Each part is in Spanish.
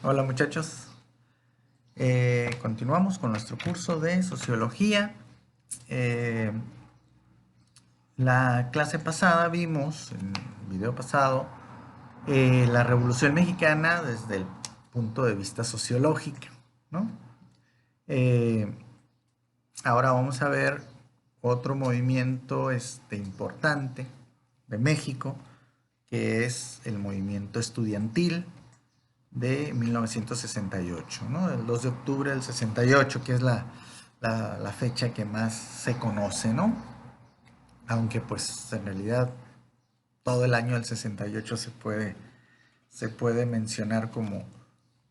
Hola muchachos. Continuamos con nuestro curso de sociología. Eh, la clase pasada vimos, en el video pasado, la Revolución Mexicana desde el punto de vista sociológico, ¿no? Eh, Ahora vamos a ver otro movimiento importante de México, que es el movimiento estudiantil de 1968, ¿no? El 2 de octubre del 68, que es la fecha que más se conoce, ¿no? Aunque pues en realidad todo el año del 68 se puede mencionar como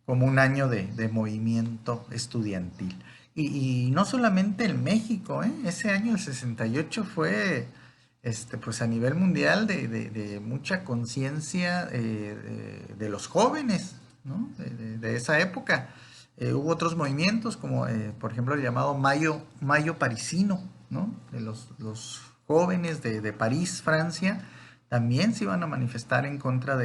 un año de movimiento estudiantil. Y no solamente en México, ¿eh? Ese año del 68 fue pues a nivel mundial de mucha conciencia de los jóvenes, ¿no? De esa época. Hubo otros movimientos como por ejemplo el llamado Mayo Parisino, ¿no? De los jóvenes de París, Francia, también se iban a manifestar en contra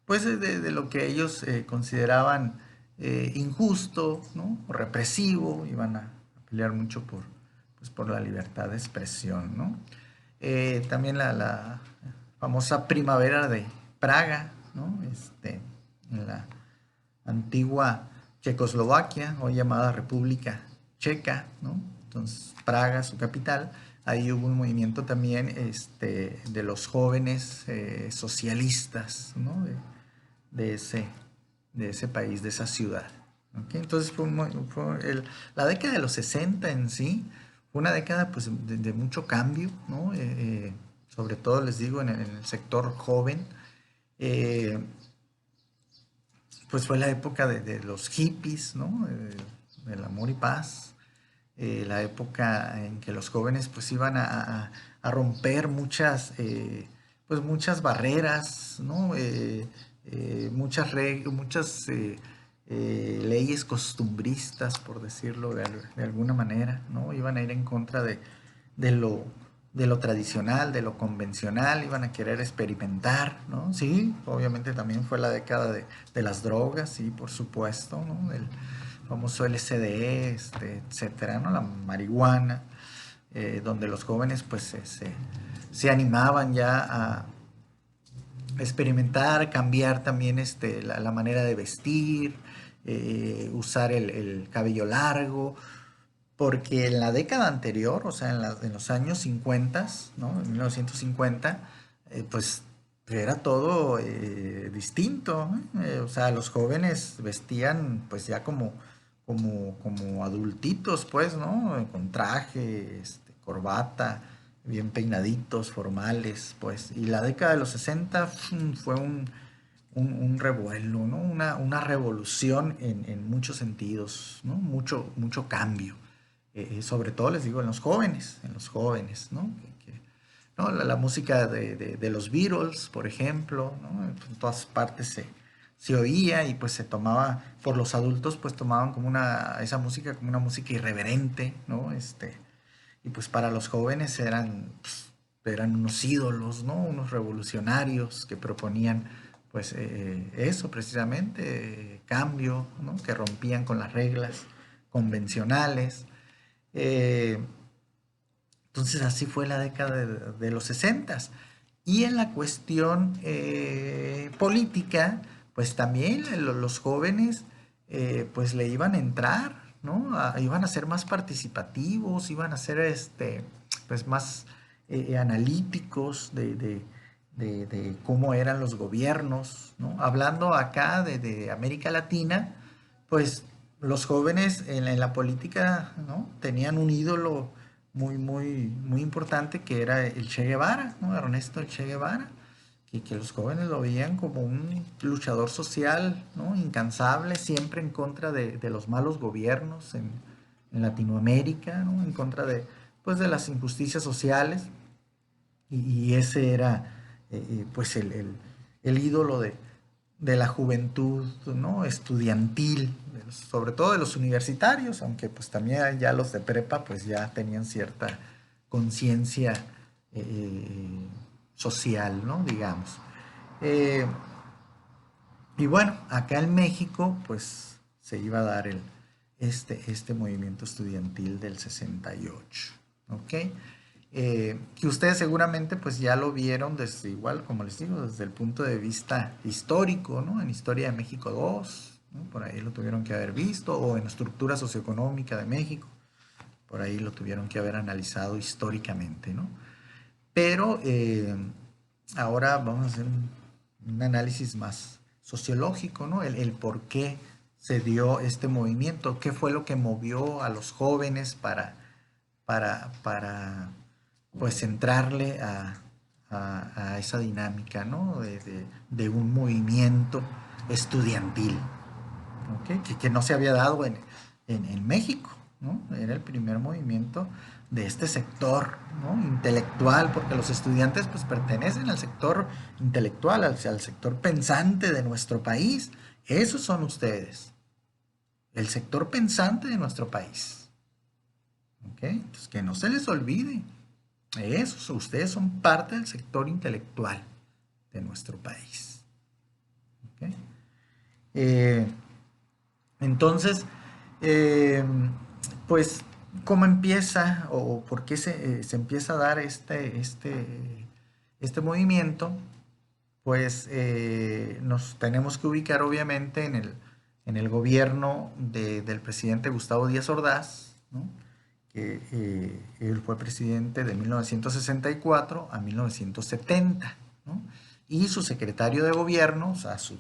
pues de lo que ellos consideraban injusto, ¿no? O represivo. Iban a pelear mucho por la libertad de expresión, ¿no? También la famosa primavera de Praga, ¿no? En la antigua Checoslovaquia, hoy llamada República Checa, ¿no? Entonces, Praga, su capital, ahí hubo un movimiento también de los jóvenes socialistas, ¿no? De ese, de ese país, de esa ciudad. ¿Ok? Entonces, la década de los 60 en sí fue una década pues, de mucho cambio, ¿no? Sobre todo, les digo, en el sector joven. Eh, pues fue la época de los hippies, ¿no? Del amor y paz, la época en que los jóvenes pues iban a romper pues muchas barreras, ¿no? Muchas leyes costumbristas, por decirlo de alguna manera, ¿no? Iban a ir en contra de lo, de lo tradicional, de lo convencional, iban a querer experimentar, ¿no? Sí, obviamente también fue la década de las drogas, sí, por supuesto, ¿no? El famoso LSD, etcétera, ¿no? La marihuana, donde los jóvenes pues se animaban ya a experimentar, cambiar también la manera de vestir, usar el cabello largo, porque en la década anterior, o sea, en los años 50, ¿no? En 1950, pues era todo distinto, ¿eh? O sea, los jóvenes vestían pues ya como adultitos, pues, ¿no? Con traje, corbata, bien peinaditos, formales, pues. Y la década de los 60 fue un revuelo, ¿no? Una revolución en muchos sentidos, ¿no? Mucho cambio. Sobre todo les digo en los jóvenes, ¿no? ¿No? La música de los Beatles, por ejemplo, ¿no? En todas partes se oía y pues se tomaba, por los adultos pues tomaban esa música como una música irreverente, ¿no? Y pues para los jóvenes eran unos ídolos, ¿no? Unos revolucionarios que proponían pues eso precisamente, cambio, ¿no? Que rompían con las reglas convencionales. Eh, entonces así fue la década de los 60. Y en la cuestión política, pues también los jóvenes pues le iban a entrar, ¿no? Iban a ser más participativos, iban a ser pues más analíticos de cómo eran los gobiernos, ¿no? Hablando acá de América Latina, pues los jóvenes en la política, ¿no? Tenían un ídolo muy importante que era el Che Guevara, ¿no? Ernesto el Che Guevara, que los jóvenes lo veían como un luchador social, ¿no? Incansable, siempre en contra de los malos gobiernos en Latinoamérica, ¿no? En contra pues, de las injusticias sociales. Y ese era pues el ídolo de la juventud, ¿no? Estudiantil, sobre todo de los universitarios, aunque pues también ya los de prepa pues ya tenían cierta conciencia social, ¿no? Digamos. Eh, Y bueno, acá en México, pues se iba a dar este movimiento estudiantil del 68, ¿ok? Que ustedes seguramente pues ya lo vieron desde igual, como les digo, desde el punto de vista histórico, ¿no? En Historia de México 2, ¿no? Por ahí lo tuvieron que haber visto, o en Estructura Socioeconómica de México, por ahí lo tuvieron que haber analizado históricamente, ¿no? Pero ahora vamos a hacer un análisis más sociológico, ¿no? El por qué se dio este movimiento, qué fue lo que movió a los jóvenes para pues entrarle a esa dinámica, ¿no? De un movimiento estudiantil, ¿ok? Que no se había dado en México, ¿no? Era el primer movimiento de este sector, ¿no? Intelectual, porque los estudiantes pues pertenecen al sector intelectual, al sector pensante de nuestro país. Esos son ustedes, el sector pensante de nuestro país, ¿ok? Entonces, que no se les olvide, esos, ustedes son parte del sector intelectual de nuestro país, ¿ok? Eh, entonces, eh, pues, ¿cómo empieza o por qué se empieza a dar este movimiento? Pues nos tenemos que ubicar obviamente en el gobierno del presidente Gustavo Díaz Ordaz, ¿no? Que él fue presidente de 1964 a 1970, ¿no? Y su secretario de gobierno, o sea, su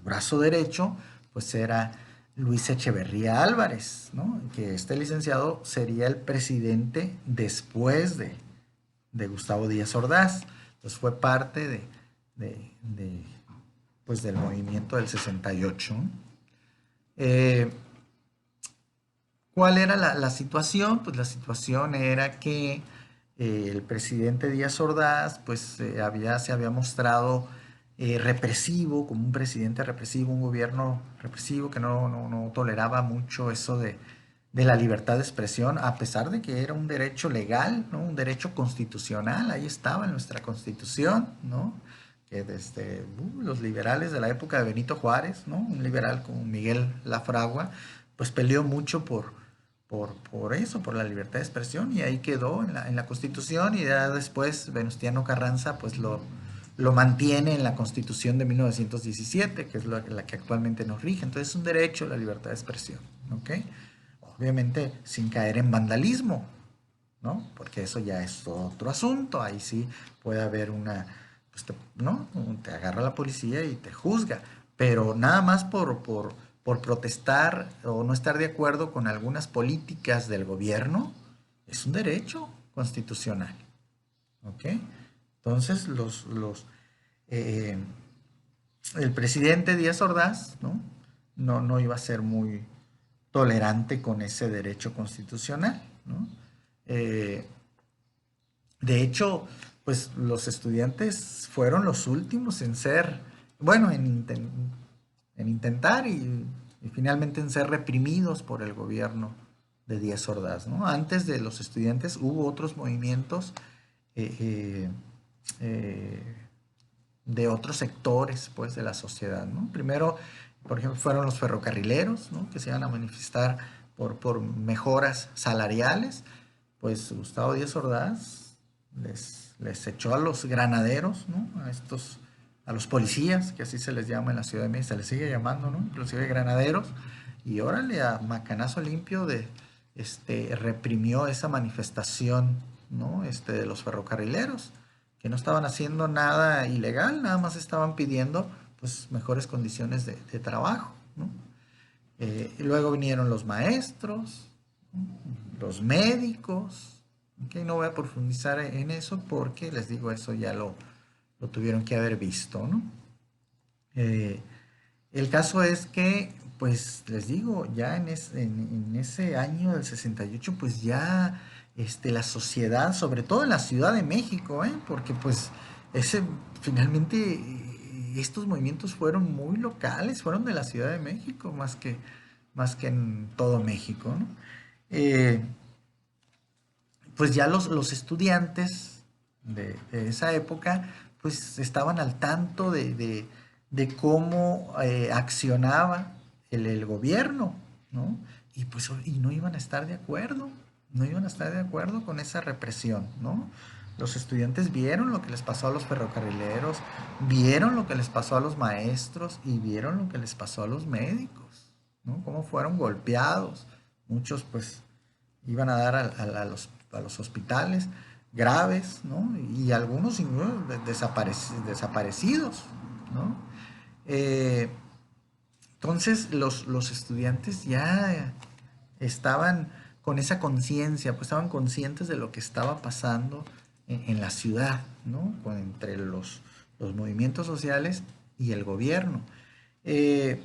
brazo derecho, pues era Luis Echeverría Álvarez, ¿no? Que este licenciado sería el presidente después de Gustavo Díaz Ordaz. Entonces fue parte de, de, pues del movimiento del 68. Eh, ¿Cuál era la situación? Pues la situación era que el presidente Díaz Ordaz pues se había mostrado represivo, como un presidente represivo, un gobierno represivo que no toleraba mucho eso de la libertad de expresión, a pesar de que era un derecho legal, ¿no? Un derecho constitucional, ahí estaba en nuestra constitución, ¿no? Que desde los liberales de la época de Benito Juárez, ¿no? Un liberal como Miguel Lafragua, pues peleó mucho por eso, por la libertad de expresión, y ahí quedó en la Constitución, y ya después Venustiano Carranza pues lo mantiene en la Constitución de 1917, que es la que actualmente nos rige. Entonces es un derecho a la libertad de expresión, ¿ok? Obviamente sin caer en vandalismo, ¿no? Porque eso ya es otro asunto, ahí sí puede haber pues ¿no? Te agarra la policía y te juzga, pero nada más por protestar o no estar de acuerdo con algunas políticas del gobierno, es un derecho constitucional, ¿ok? Entonces, eh, el presidente Díaz Ordaz, ¿no? No iba a ser muy tolerante con ese derecho constitucional, ¿no? Eh, de hecho, pues los estudiantes fueron los últimos en ser, bueno, en intentar y finalmente en ser reprimidos por el gobierno de Díaz Ordaz, ¿no? Antes de los estudiantes hubo otros movimientos eh, eh, eh, de otros sectores, pues, de la sociedad, ¿no? Primero, por ejemplo, fueron los ferrocarrileros, ¿no? Que se iban a manifestar por mejoras salariales. Pues Gustavo Díaz Ordaz les echó a los granaderos, ¿no? A los policías, que así se les llama en la Ciudad de México, se les sigue llamando, ¿no? Inclusive granaderos, y órale, a macanazo limpio reprimió esa manifestación, ¿no? De los ferrocarrileros, que no estaban haciendo nada ilegal, nada más estaban pidiendo, pues, mejores condiciones de trabajo, ¿no? Y luego vinieron los maestros, los médicos. Okay, no voy a profundizar en eso porque les digo, eso ya lo tuvieron que haber visto, ¿no? Eh, el caso es que, pues les digo, ya en ese año del 68, pues ya la sociedad, sobre todo en la Ciudad de México, porque pues finalmente estos movimientos fueron muy locales, fueron de la Ciudad de México más que en todo México, ¿no? Eh, pues ya los estudiantes de esa época, pues estaban al tanto de cómo accionaba el gobierno, ¿no? Y pues y no iban a estar de acuerdo, no iban a estar de acuerdo con esa represión, ¿no? Los estudiantes vieron lo que les pasó a los ferrocarrileros, vieron lo que les pasó a los maestros y vieron lo que les pasó a los médicos, ¿no? Cómo fueron golpeados. Muchos pues iban a dar a los hospitales graves, ¿no? Y algunos incluso desaparecidos, ¿no? Eh, entonces los estudiantes ya estaban con esa conciencia, pues estaban conscientes de lo que estaba pasando en la ciudad, ¿no? Entre los movimientos sociales y el gobierno. Eh,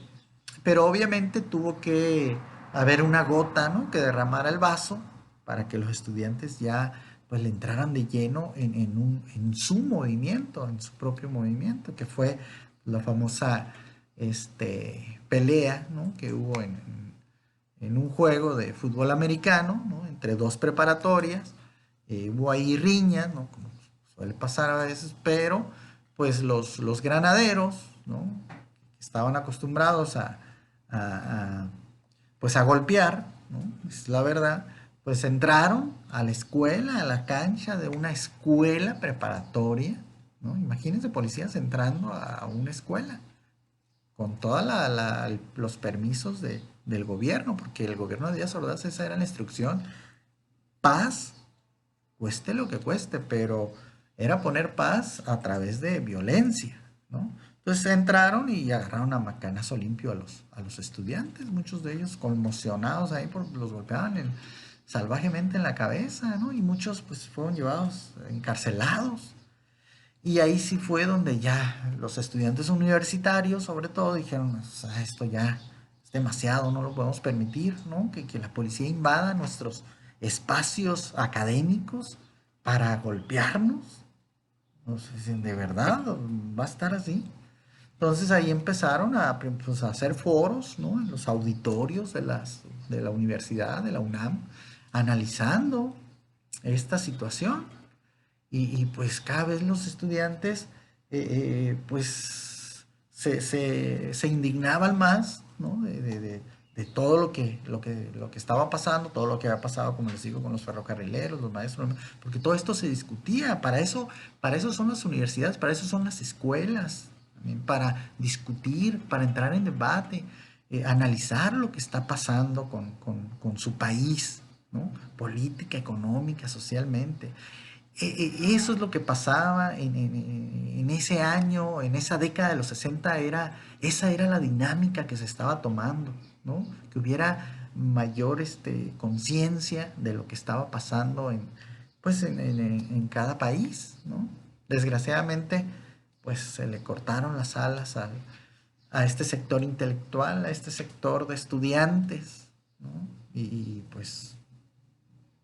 pero obviamente tuvo que haber una gota, ¿no? Que derramara el vaso para que los estudiantes ya pues le entraran de lleno en su movimiento, en su propio movimiento, que fue la famosa pelea, ¿no? Que hubo en un juego de fútbol americano, ¿no? Entre dos preparatorias. Hubo ahí riñas, ¿no? Como suele pasar a veces, pero pues los granaderos, ¿no? Estaban acostumbrados pues a golpear, ¿no? Es la verdad, pues entraron a la escuela, a la cancha de una escuela preparatoria, ¿no? Imagínense policías entrando a una escuela con todos los permisos del gobierno, porque el gobierno de Díaz Ordaz, esa era la instrucción: paz, cueste lo que cueste, pero era poner paz a través de violencia, ¿no? Entonces entraron y agarraron a macanazo limpio a los estudiantes, muchos de ellos conmocionados ahí porque los golpeaban salvajemente en la cabeza, ¿no? Y muchos pues fueron llevados encarcelados. Y ahí sí fue donde ya los estudiantes universitarios, sobre todo, dijeron: o sea, esto ya es demasiado, no lo podemos permitir, ¿no? Que la policía invada nuestros espacios académicos para golpearnos. No sé si de verdad va a estar así. Entonces ahí empezaron pues, a hacer foros, ¿no? En los auditorios de la universidad, de la UNAM, analizando esta situación. Pues cada vez los estudiantes pues se indignaban más, ¿no? De todo lo que estaba pasando, todo lo que había pasado, como les digo, con los ferrocarrileros, los maestros, porque todo esto se discutía. Para eso son las universidades, para eso son las escuelas, también para discutir, para entrar en debate, analizar lo que está pasando con su país, ¿no? Política, económica, socialmente. Eso es lo que pasaba en ese año, en esa década de los 60. Esa era la dinámica que se estaba tomando, ¿no? Que hubiera mayor conciencia de lo que estaba pasando pues en cada país, ¿no? Desgraciadamente, pues se le cortaron las alas a este sector intelectual, a este sector de estudiantes, ¿no? Pues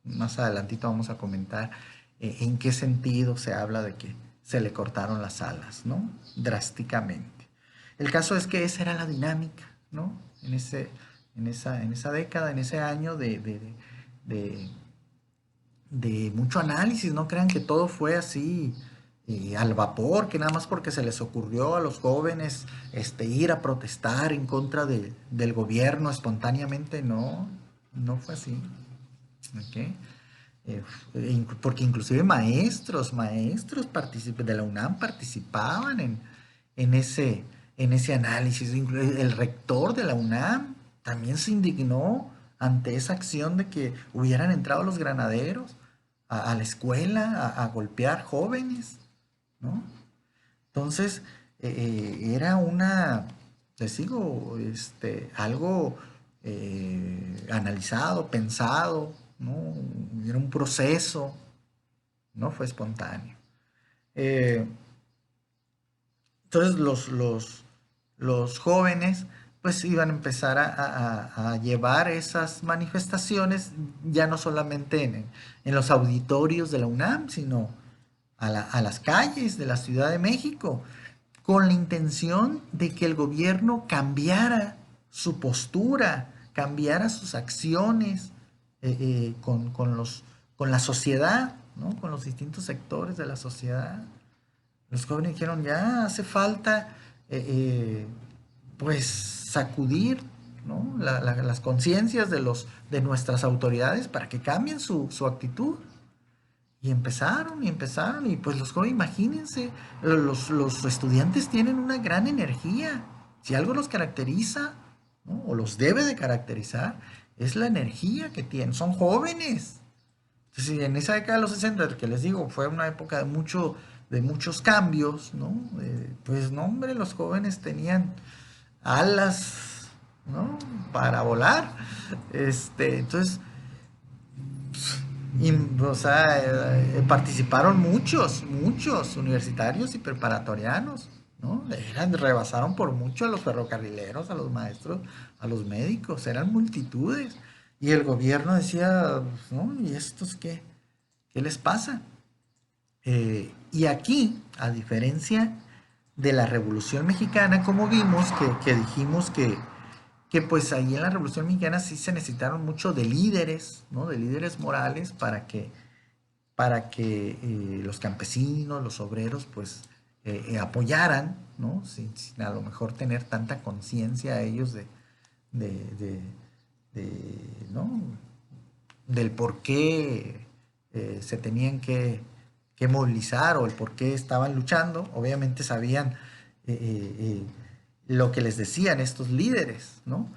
más adelantito vamos a comentar en qué sentido se habla de que se le cortaron las alas, ¿no? Drásticamente. El caso es que esa era la dinámica, ¿no? En esa década, en ese año de, de mucho análisis. No crean que todo fue así al vapor, que nada más porque se les ocurrió a los jóvenes ir a protestar en contra del gobierno espontáneamente. No, no fue así. ¿Ok? Porque inclusive maestros de la UNAM participaban en ese análisis. El rector de la UNAM también se indignó ante esa acción de que hubieran entrado los granaderos a la escuela a golpear jóvenes, ¿no? Entonces, era les digo, algo analizado, pensado, ¿no? Era un proceso, no fue espontáneo. Entonces, los jóvenes pues iban a empezar a llevar esas manifestaciones ya no solamente en los auditorios de la UNAM, sino a las calles de la Ciudad de México, con la intención de que el gobierno cambiara su postura, cambiara sus acciones con la sociedad, ¿no? Con los distintos sectores de la sociedad. Los jóvenes dijeron: ya hace falta pues sacudir, ¿no? Las conciencias de nuestras autoridades para que cambien su actitud. Y empezaron, y pues los jóvenes, imagínense, los estudiantes tienen una gran energía. Si algo los caracteriza, ¿no? O los debe de caracterizar, es la energía que tienen. Son jóvenes. Entonces, en esa década de los 60, que les digo, fue una época de muchos cambios, ¿no? Pues no, hombre, los jóvenes tenían alas, ¿no? Para volar. Entonces, y, o sea, participaron muchos universitarios y preparatorianos, ¿no? Rebasaron por mucho a los ferrocarrileros, a los maestros, a los médicos, eran multitudes. Y el gobierno decía, ¿no? ¿Y estos qué? ¿Qué les pasa? Y aquí, a diferencia de la Revolución Mexicana, como vimos que dijimos que pues ahí en la Revolución Mexicana sí se necesitaron mucho de líderes, ¿no? De líderes morales para que los campesinos, los obreros, pues apoyaran, ¿no? Sin a lo mejor tener tanta conciencia ellos de, de, ¿no? Del por qué se tenían que movilizar o el por qué estaban luchando. Obviamente sabían lo que les decían estos líderes, ¿no?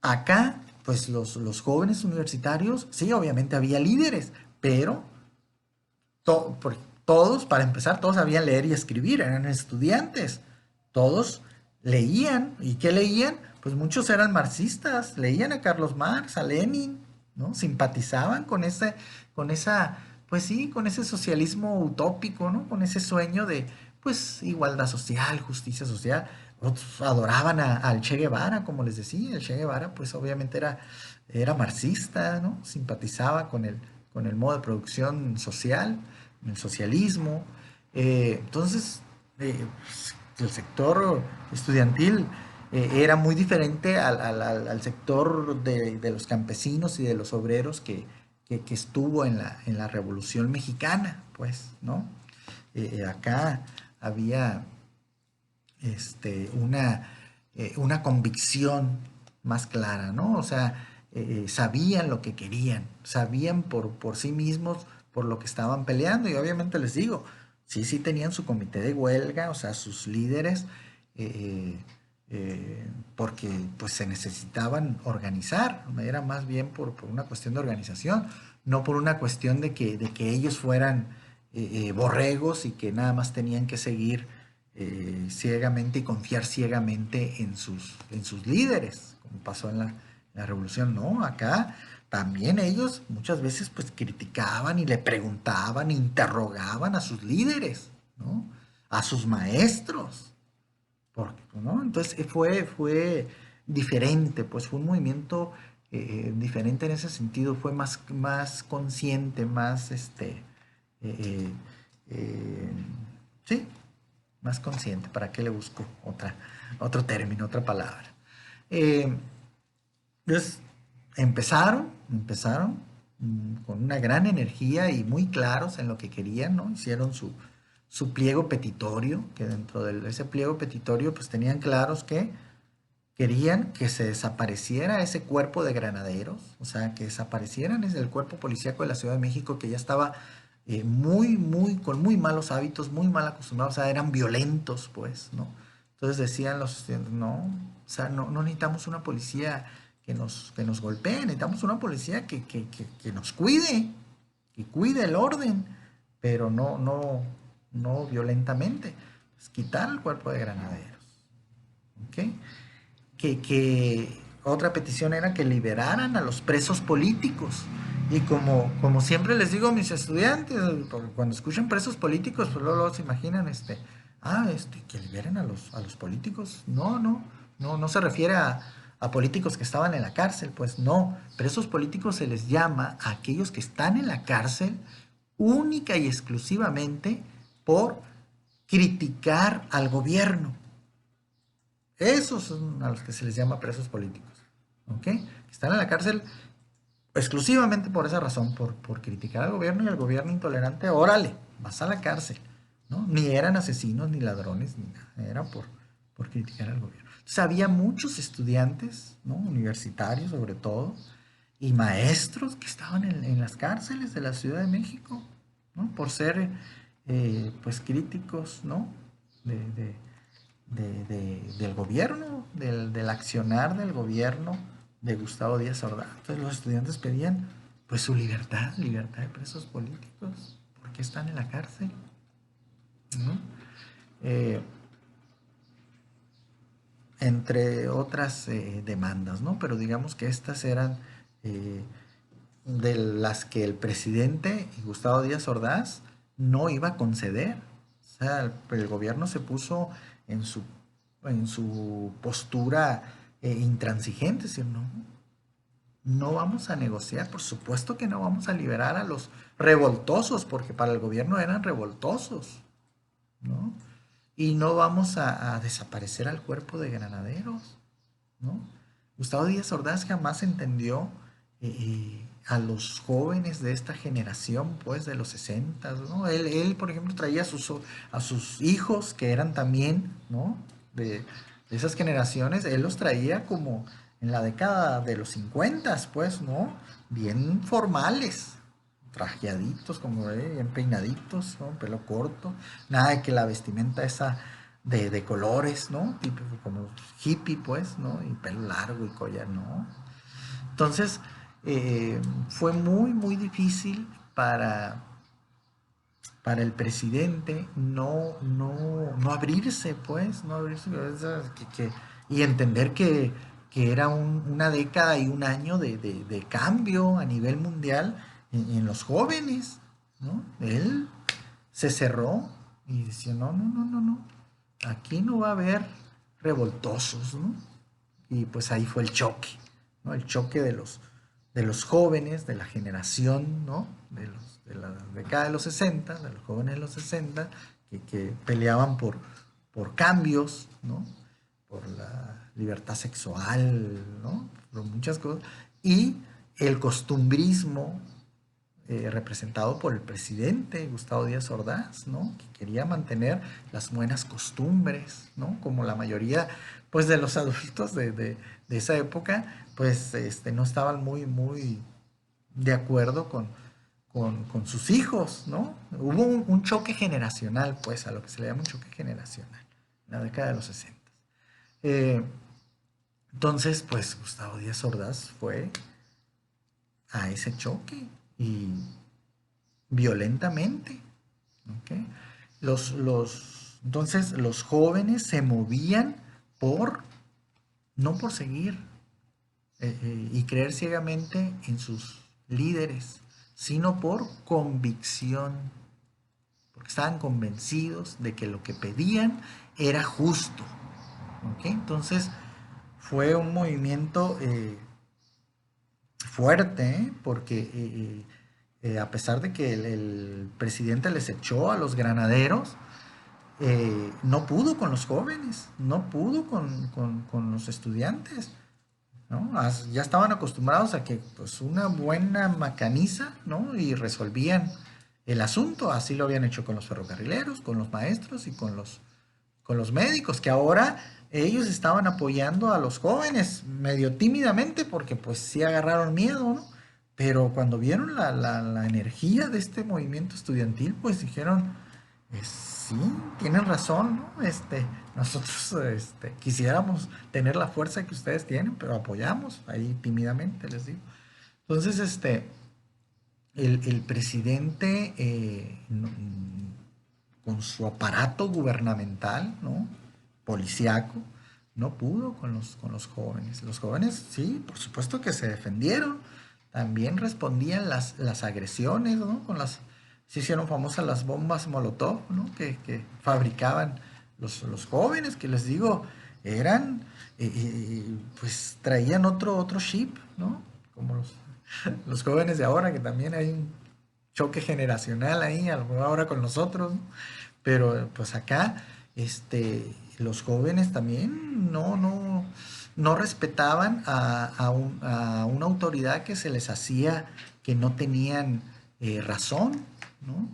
Acá, pues los jóvenes universitarios, sí, obviamente había líderes, pero to- todos, para empezar, todos sabían leer y escribir, eran estudiantes, todos leían. ¿Y qué leían? Pues muchos eran marxistas, leían a Carlos Marx, a Lenin, ¿no? Simpatizaban con esa, pues sí, con ese socialismo utópico, ¿no? Con ese sueño de, pues, igualdad social, justicia social. Otros adoraban al Che Guevara, como les decía. El Che Guevara, pues, obviamente era marxista, ¿no? Simpatizaba con el modo de producción social, el socialismo. Entonces, el sector estudiantil era muy diferente al sector de los campesinos y de los obreros que estuvo en la Revolución Mexicana, pues, ¿no? Acá había una convicción más clara, ¿no? O sea, sabían lo que querían, sabían por sí mismos por lo que estaban peleando. Y obviamente les digo, sí tenían su comité de huelga, o sea, sus líderes, eh, porque pues se necesitaban organizar. Era más bien por una cuestión de organización, no por una cuestión de que ellos fueran borregos y que nada más tenían que seguir ciegamente y confiar ciegamente en sus líderes, como pasó en la revolución. No, acá también ellos muchas veces pues criticaban y le preguntaban, interrogaban a sus líderes, ¿no? A sus maestros, ¿no? Entonces fue diferente, pues fue un movimiento diferente en ese sentido, fue más consciente, más eh, eh, sí, más consciente. ¿Para qué le busco otro término, otra palabra? Eh, entonces, empezaron con una gran energía y muy claros en lo que querían, ¿no? Hicieron su pliego petitorio, que dentro de ese pliego petitorio pues tenían claros que querían que se desapareciera ese cuerpo de granaderos, o sea, que desaparecieran el cuerpo policíaco de la Ciudad de México, que ya estaba con muy malos hábitos, muy mal acostumbrados, o sea, eran violentos, pues, ¿no? Entonces decían los estudiantes, no, o sea, no necesitamos una policía que nos golpee, necesitamos una policía que nos cuide, que cuide el orden, pero no violentamente. Pues quitar el cuerpo de granaderos, ¿ok? Que otra petición era que liberaran a los presos políticos. Y como siempre les digo a mis estudiantes, porque cuando escuchan presos políticos, pues luego se imaginan, que liberen a los políticos. No se refiere a políticos que estaban en la cárcel, pues no. Presos políticos se les llama a aquellos que están en la cárcel única y exclusivamente por criticar al gobierno. Esos son a los que se les llama presos políticos, ¿ok? Están en la cárcel exclusivamente por esa razón, por criticar al gobierno y al gobierno intolerante. Órale, vas a la cárcel, ¿no? Ni eran asesinos ni ladrones ni nada, era por criticar al gobierno. Entonces había muchos estudiantes, ¿no? Universitarios sobre todo, y maestros que estaban en las cárceles de la Ciudad de México, ¿no? Por ser, pues, críticos, ¿no? De, de, del gobierno, del accionar del gobierno de Gustavo Díaz Ordaz. Entonces los estudiantes pedían, pues, su libertad, libertad de presos políticos. ¿Por qué están en la cárcel? ¿No? Eh, Entre otras demandas, ¿no? Pero digamos que estas eran eh, de las que el presidente Gustavo Díaz Ordaz no iba a conceder. O sea, el gobierno se puso en su, en su postura intransigente, es decir, no, no vamos a negociar, por supuesto que no vamos a liberar a los revoltosos, porque para el gobierno eran revoltosos, ¿no? Y no vamos a desaparecer al cuerpo de granaderos, ¿no? Gustavo Díaz Ordaz jamás entendió a los jóvenes de esta generación, pues, de los 60, ¿no? Por ejemplo, traía a sus hijos, que eran también, ¿no? De esas generaciones, él los traía como en la década de los 50, pues, ¿no? Bien formales, trajeaditos, como bien peinaditos, ¿no? Pelo corto, nada de que la vestimenta esa de colores, ¿no? Tipo como hippie, pues, ¿no? Y pelo largo y collar, ¿no? Entonces, fue muy, muy difícil para el presidente no abrirse, pues, no abrirse, y entender que era una década y un año de cambio a nivel mundial en los jóvenes, ¿no? Él se cerró y decía, no, no, no, no, no, aquí no va a haber revoltosos, ¿no? Y pues ahí fue el choque, ¿no? El choque de los jóvenes, de la generación, ¿no? De la década de los 60, de los jóvenes de los 60, que peleaban por cambios, ¿no? Por la libertad sexual, ¿no? Por muchas cosas. Y el costumbrismo representado por el presidente Gustavo Díaz Ordaz, ¿no? Que quería mantener las buenas costumbres, ¿no? Como la mayoría, pues, de los adultos de esa época, pues, no estaban muy, muy de acuerdo con sus hijos, ¿no? Hubo un choque generacional, pues, a lo que se le llama un choque generacional, en la década de los 60. Eh, entonces, pues, Gustavo Díaz Ordaz fue a ese choque y violentamente. ¿Okay? Entonces los jóvenes se movían por, no por seguir y creer ciegamente en sus líderes, sino por convicción, porque estaban convencidos de que lo que pedían era justo. ¿Okay? Entonces fue un movimiento fuerte, porque a pesar de que el presidente les echó a los granaderos, no pudo con los jóvenes, no pudo con los estudiantes, ¿no? Ya estaban acostumbrados a que, pues, una buena macaniza, ¿no? Y resolvían el asunto. Así lo habían hecho con los ferrocarrileros, con los maestros y con los médicos, que ahora ellos estaban apoyando a los jóvenes medio tímidamente porque pues sí agarraron miedo, ¿no? Pero cuando vieron la energía de este movimiento estudiantil, pues dijeron, sí, tienen razón, ¿no? Nosotros quisiéramos tener la fuerza que ustedes tienen, pero apoyamos ahí tímidamente, les digo. Entonces, el presidente, con su aparato gubernamental, ¿no? Policiaco, no pudo con los jóvenes. Los jóvenes, sí, por supuesto que se defendieron, también respondían las agresiones, ¿no? Se hicieron famosas las bombas Molotov, ¿no? Que fabricaban los jóvenes, que les digo, eran, pues traían otro chip, ¿no? Como los jóvenes de ahora, que también hay un choque generacional ahí, a lo mejor ahora con nosotros, ¿no? Pero pues acá, los jóvenes también no respetaban a una autoridad que se les hacía que no tenían razón, ¿no?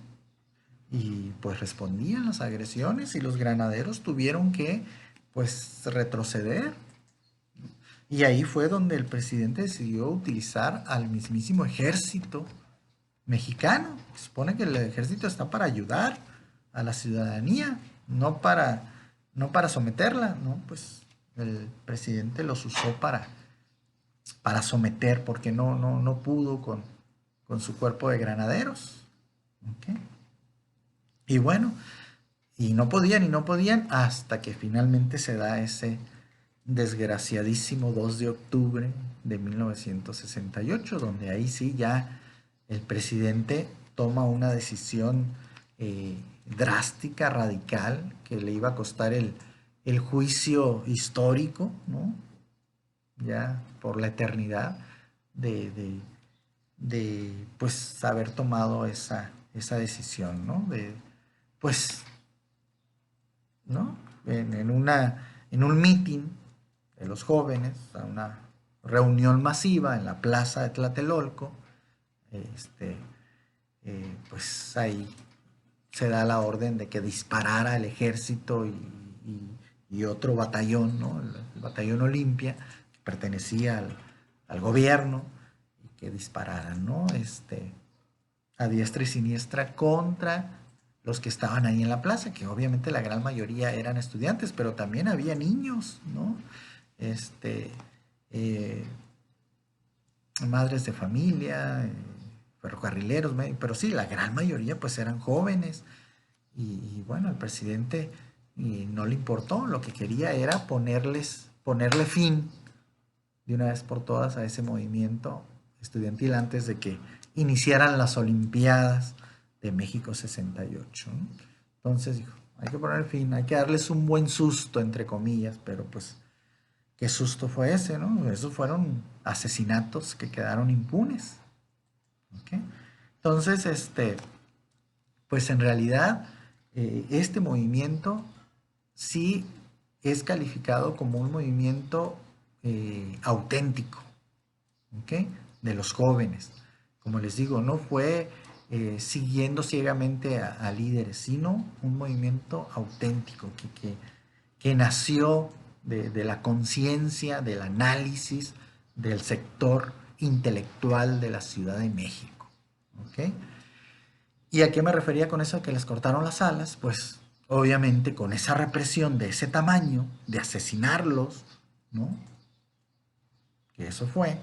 Y pues respondían las agresiones y los granaderos tuvieron que pues retroceder. Y ahí fue donde el presidente decidió utilizar al mismísimo ejército mexicano. Se supone que el ejército está para ayudar a la ciudadanía, no para someterla, ¿no? Pues el presidente los usó para someter, porque no pudo con su cuerpo de granaderos. ¿Okay? Y bueno, y no podían, hasta que finalmente se da ese desgraciadísimo 2 de octubre de 1968, donde ahí sí ya el presidente toma una decisión drástica, radical, que le iba a costar el juicio histórico, ¿no? Ya por la eternidad de pues haber tomado esa decisión, ¿no? Pues, ¿no? En un meeting de los jóvenes, a una reunión masiva en la plaza de Tlatelolco, pues ahí se da la orden de que disparara el ejército y otro batallón, ¿no? El batallón Olimpia, que pertenecía al gobierno, y que dispararan, ¿no? A diestra y siniestra contra los que estaban ahí en la plaza, que obviamente la gran mayoría eran estudiantes, pero también había niños, ¿no? Eh, Madres de familia, ferrocarrileros, pero sí, la gran mayoría pues eran jóvenes. Y bueno, al presidente no le importó, lo que quería era ponerle fin de una vez por todas a ese movimiento estudiantil antes de que iniciaran las Olimpiadas de México 68, ¿no? Entonces dijo, hay que poner fin, hay que darles un buen susto, entre comillas, pero pues, ¿qué susto fue ese, no? Esos fueron asesinatos que quedaron impunes. ¿Okay? Entonces, pues en realidad, este movimiento sí es calificado como un movimiento auténtico, ¿okay? De los jóvenes. Como les digo, no fue siguiendo ciegamente a líderes, sino un movimiento auténtico que nació de la conciencia, del análisis del sector intelectual de la Ciudad de México. ¿Okay? ¿Y a qué me refería con eso que les cortaron las alas? Pues obviamente con esa represión de ese tamaño, de asesinarlos, ¿no? Que eso fue,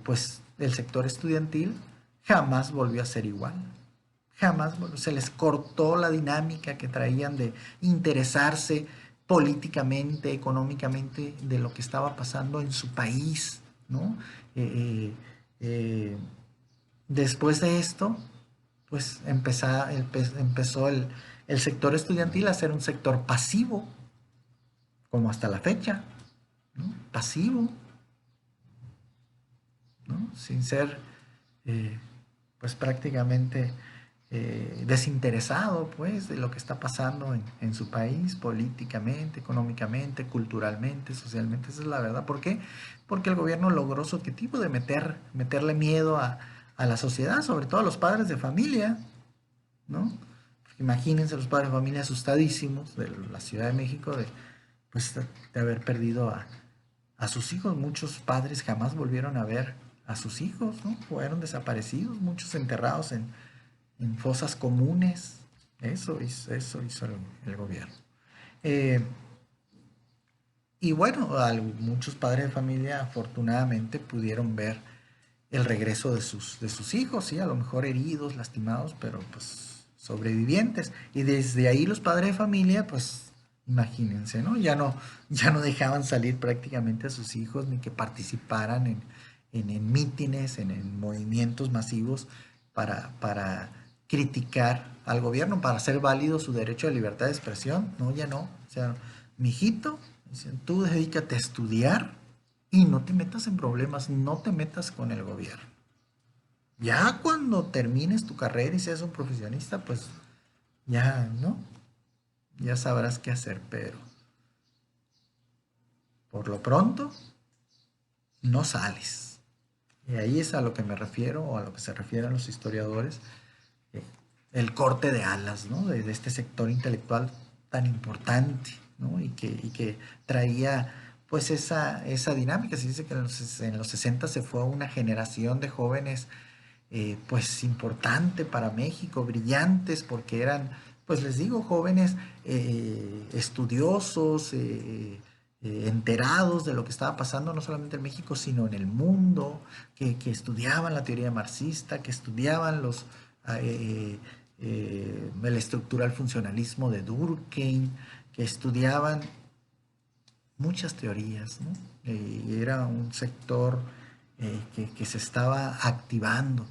pues el sector estudiantil jamás volvió a ser igual. Jamás se les cortó la dinámica que traían de interesarse políticamente, económicamente, de lo que estaba pasando en su país, ¿no? Después de esto, pues empezó el sector estudiantil a ser un sector pasivo, como hasta la fecha, ¿no? Pasivo, ¿no? Sin ser, pues prácticamente desinteresado, pues, de lo que está pasando en su país, políticamente, económicamente, culturalmente, socialmente. Esa es la verdad. ¿Por qué? Porque el gobierno logró su objetivo de meterle miedo a la sociedad, sobre todo a los padres de familia, ¿no? Porque imagínense los padres de familia asustadísimos de la Ciudad de México pues, de haber perdido a sus hijos. Muchos padres jamás volvieron a ver a sus hijos, ¿no? Fueron desaparecidos, muchos enterrados en fosas comunes. Eso hizo el gobierno. Y bueno, muchos padres de familia afortunadamente pudieron ver el regreso de sus hijos, ¿sí? A lo mejor heridos, lastimados, pero pues sobrevivientes. Y desde ahí los padres de familia, pues imagínense, ¿no? Ya no dejaban salir prácticamente a sus hijos ni que participaran en mítines, en movimientos masivos para criticar al gobierno, para hacer válido su derecho de libertad de expresión. No, ya no. O sea, mijito, dicen, tú dedícate a estudiar y no te metas en problemas, no te metas con el gobierno. Ya cuando termines tu carrera y seas un profesionista, pues ya, ¿no? Ya sabrás qué hacer, pero por lo pronto no sales. Y ahí es a lo que me refiero, o a lo que se refieren los historiadores, el corte de alas, ¿no? De este sector intelectual tan importante ¿no? Y que traía pues esa dinámica. Se dice que en los 60 se fue una generación de jóvenes pues importante para México, brillantes, porque eran, pues les digo, jóvenes estudiosos, enterados de lo que estaba pasando no solamente en México, sino en el mundo, que estudiaban la teoría marxista, que estudiaban el estructural funcionalismo de Durkheim, que estudiaban muchas teorías, ¿no? Era un sector que se estaba activando,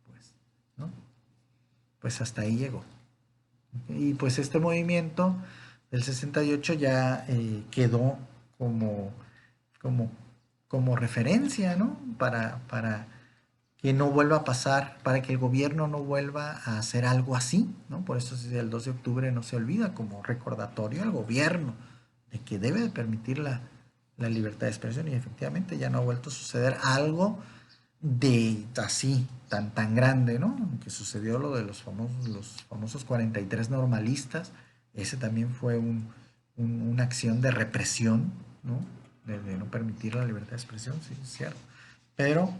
pues, ¿no? Pues hasta ahí llegó. Y pues este movimiento del 68 ya quedó como, como, como referencia, ¿no? Para que no vuelva a pasar, para que el gobierno no vuelva a hacer algo así, ¿no? Por eso el 2 de octubre no se olvida como recordatorio al gobierno de que debe de permitir la libertad de expresión, y efectivamente ya no ha vuelto a suceder algo de así, tan grande, ¿no? Que sucedió lo de los famosos 43 normalistas. Ese también fue una acción de represión, ¿no? De no permitir la libertad de expresión, sí, es cierto. Pero,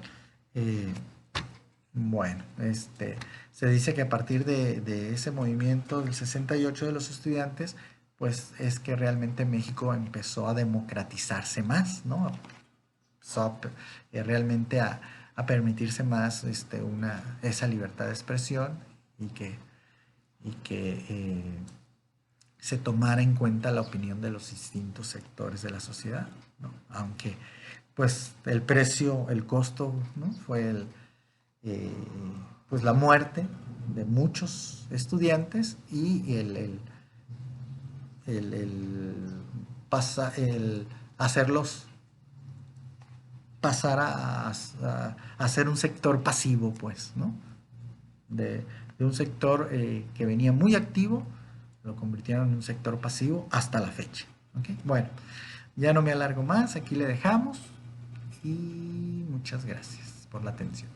eh, bueno, se dice que a partir de ese movimiento del 68 de los estudiantes, pues es que realmente México empezó a democratizarse más, ¿no? Empezó realmente a permitirse más esa libertad de expresión, y que se tomara en cuenta la opinión de los distintos sectores de la sociedad, ¿no? Aunque pues el precio, el costo, ¿no? Fue eh, pues la muerte de muchos estudiantes, y el hacerlos pasar a ser un sector pasivo, pues, ¿no? De un sector que venía muy activo, lo convirtieron en un sector pasivo hasta la fecha. ¿Okay? Bueno, ya no me alargo más, aquí le dejamos, y muchas gracias por la atención.